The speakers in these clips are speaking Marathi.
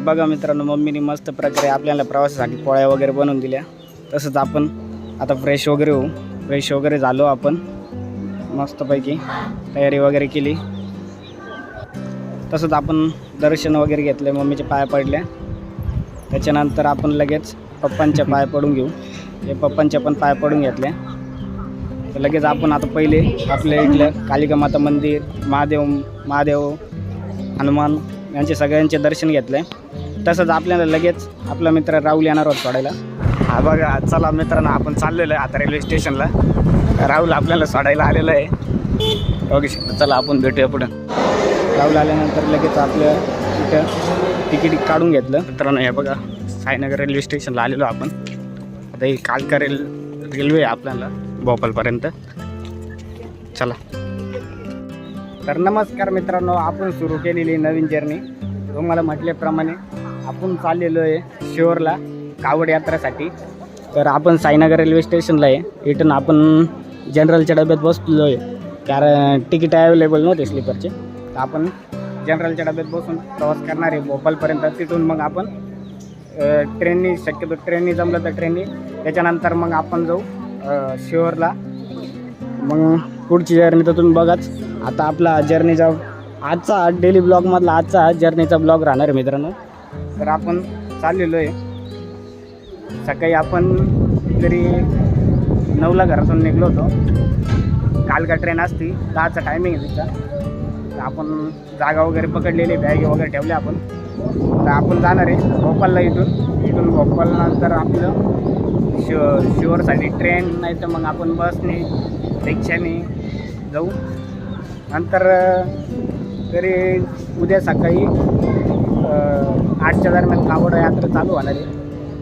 बघा मित्रांनो, मम्मीने मस्त प्रकारे आपल्याला प्रवासासाठी पोळ्या वगैरे बनवून दिल्या. तसंच आपण आता फ्रेश वगैरे झालो. आपण मस्तपैकी तयारी वगैरे केली. तसंच आपण दर्शन वगैरे घेतले, मम्मीचे पाय पडले. त्याच्यानंतर आपण लगेच पप्पांच्या पाय पडून घेऊ. हे पप्पांच्या पण पाय पडून घेतले. तर लगेच आपण आता पहिले आपल्या इथलं कालिका माता मंदिर, महादेव हनुमान यांचे सगळ्यांचे दर्शन घेतले. तसंच आपल्याला लगेच आपला मित्र राहुल येणार होता सोडायला. हा बघा, चला मित्रांनो, आपण चाललेलो आहे आता रेल्वे स्टेशनला. राहुल आपल्याला सोडायला आलेला आहे. ओके, चला आपण भेटूया पुढं. राहुल आल्यानंतर लगेच आपल्या इथं तिकीट काढून घेतलं. मित्रांनो हे बघा, साईनगर रेल्वे स्टेशनला आलेलो आपण. आता ही कालका रेल्वे आहे आपल्याला भोपाळपर्यंत. चला. तर नमस्कार मित्रांनो, आपण सुरू केलेली नवीन जर्नी. तुम्हाला म्हटल्याप्रमाणे आपण चाललेलो आहे शिहोरला कावड यात्रेसाठी. तर आपण साईनगर रेल्वे स्टेशनला आहे. इथून आपण जनरलच्या डब्यात बसलो आहे, कारण तिकीट अवेलेबल नव्हते स्लीपरचे. तर आपण जनरलच्या डब्यात बसून प्रवास करणार आहे भोपाळपर्यंत. तिथून मग आपण ट्रेननी, शक्यतो ट्रेननी जमलं तर ट्रेननी, त्याच्यानंतर मग आपण जाऊ शिहोरला. मग पुढची जर्नी तर तुम्ही बघाच. आता आपला जर्नीचा आजचा डेली ब्लॉगमधला आजचा जर्नीचा ब्लॉग राहणार आहे मित्रांनो. तर आपण चाललेलो आहे. सकाळी आपण तरी 9ला घरातून निघलो होतो. कालका ट्रेन असती 10चा टायमिंग आहे तिचा. तर आपण जागा वगैरे पकडलेली, बॅग वगैरे ठेवले आपण. तर आपण जाणार आहे भोपाळला. इथून भोपाळनंतर आपलं शिहोरसाठी ट्रेन, नाही तर मग आपण बसने रिक्षाने जाऊ. नंतर तरी उद्या सकाळी 8च्या दरम्यान कावड यात्रा चालू होणार आहे.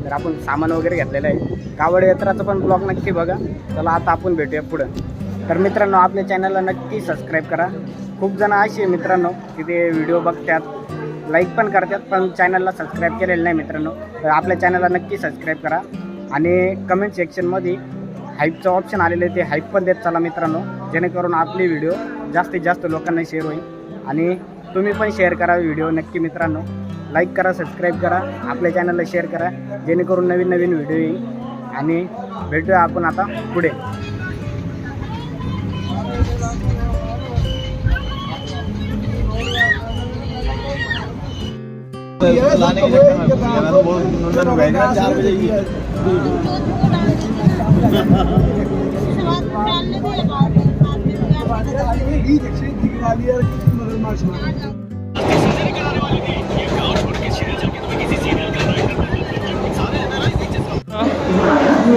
तर आपण सामान वगैरे घेतलेलं आहे. कावड यात्राचं पण ब्लॉग नक्की बघा. चला आता आपण भेटूया पुढं. तर मित्रांनो, आपल्या चॅनलला नक्की सबस्क्राईब करा. खूप जण असे आहे मित्रांनो की ते व्हिडिओ बघतात, लाईक पण करतात, पण चॅनलला सबस्क्राईब केलेलं नाही मित्रांनो. तर आपल्या चॅनलला नक्की सबस्क्राईब करा. आणि कमेंट सेक्शनमध्ये हाईपचं ऑप्शन आलेलं आहे, ते हाईप पण देत चला मित्रांनो, जेणेकरून आपली व्हिडिओ जास्तीत जास्त लोकांना शेअर होईल. आणि तुम्ही पण शेअर करा व्हिडिओ नक्की मित्रांनो. लाईक करा, सबस्क्राईब करा, आपल्या चॅनलला शेअर करा, जेणेकरून नवीन व्हिडिओ येईल. आणि भेटूया आपण आता पुढे.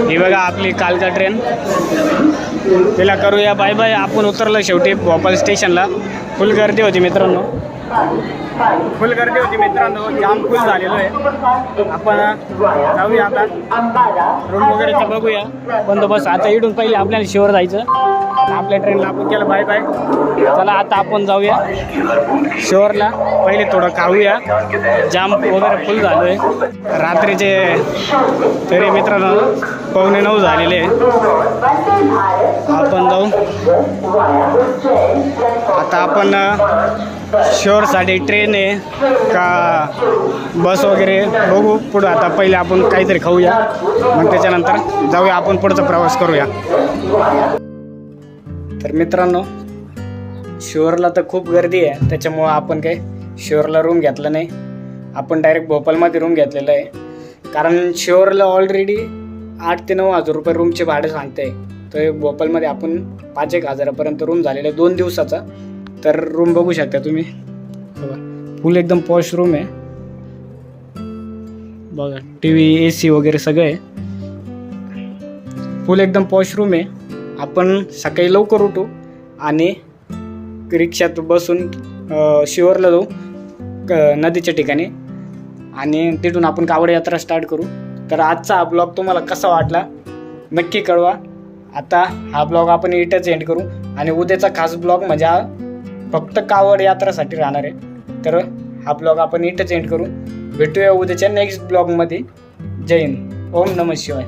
ही बघा आपली कालका ट्रेन. तिला करूया बाय बाय. आपण उतरलो शेवटी भोपाळ स्टेशनला. फुल गर्दी होती मित्रांनो, जाम फुल झालेलो आहे. आपण जाऊया आता रूम वगैरेचं बघूया बंदोबस्त. आता इथून पहिले आपल्याला शिहोर जायचं. आपल्या ट्रेनला आपण केलं बाय बाय. चला आता आपण जाऊया शिहोरला. पहिले थोडं खाऊया, जाम वगैरे फुल झालो आहे. रात्रीचे तरी मित्रांनो 8:45 झालेले आहे. आपण जाऊ आता. आपण शिहोरसाठी ट्रेन आहे का बस वगैरे बघू पुढं. आता पहिले आपण काहीतरी खाऊया, मग त्याच्यानंतर जाऊया आपण पुढचा प्रवास करूया. तर मित्रांनो, शिहोरला तर खूप गर्दी आहे, त्याच्यामुळं आपण काही शिहोरला रूम घेतला नाही. आपण डायरेक्ट भोपाळमध्ये रूम घेतलेलं आहे. कारण शिहोरला ऑलरेडी 8 ते 9 हजार रुपये रूमचे भाडे सांगते. तर भोपाळमध्ये आपण 5-1 हजारापर्यंत रूम झालेला आहे 2 दिवसाचा. तर रूम बघू शकता तुम्ही बघा, फुल एकदम पॉश रूम आहे बघा. TV, AC वगैरे सगळं आहे. फुल एकदम पॉश रूम आहे. आपण सकाळी लवकर उठू आणि रिक्षात बसून शिहोरला जाऊ नदीच्या ठिकाणी. आणि तिथून आपण कावड यात्रा स्टार्ट करू. तर आजचा हा ब्लॉग तुम्हाला कसा वाटला नक्की कळवा. आता हा ब्लॉग आपण इथंच एंड करू. आणि उद्याचा खास ब्लॉग म्हणजे हा फक्त कावड यात्रासाठी राहणार आहे. तर हा ब्लॉग आपण इथंच एंड करू. भेटूया उद्याच्या नेक्स्ट ब्लॉगमध्ये. जय हिंद. ओम नमः शिवाय.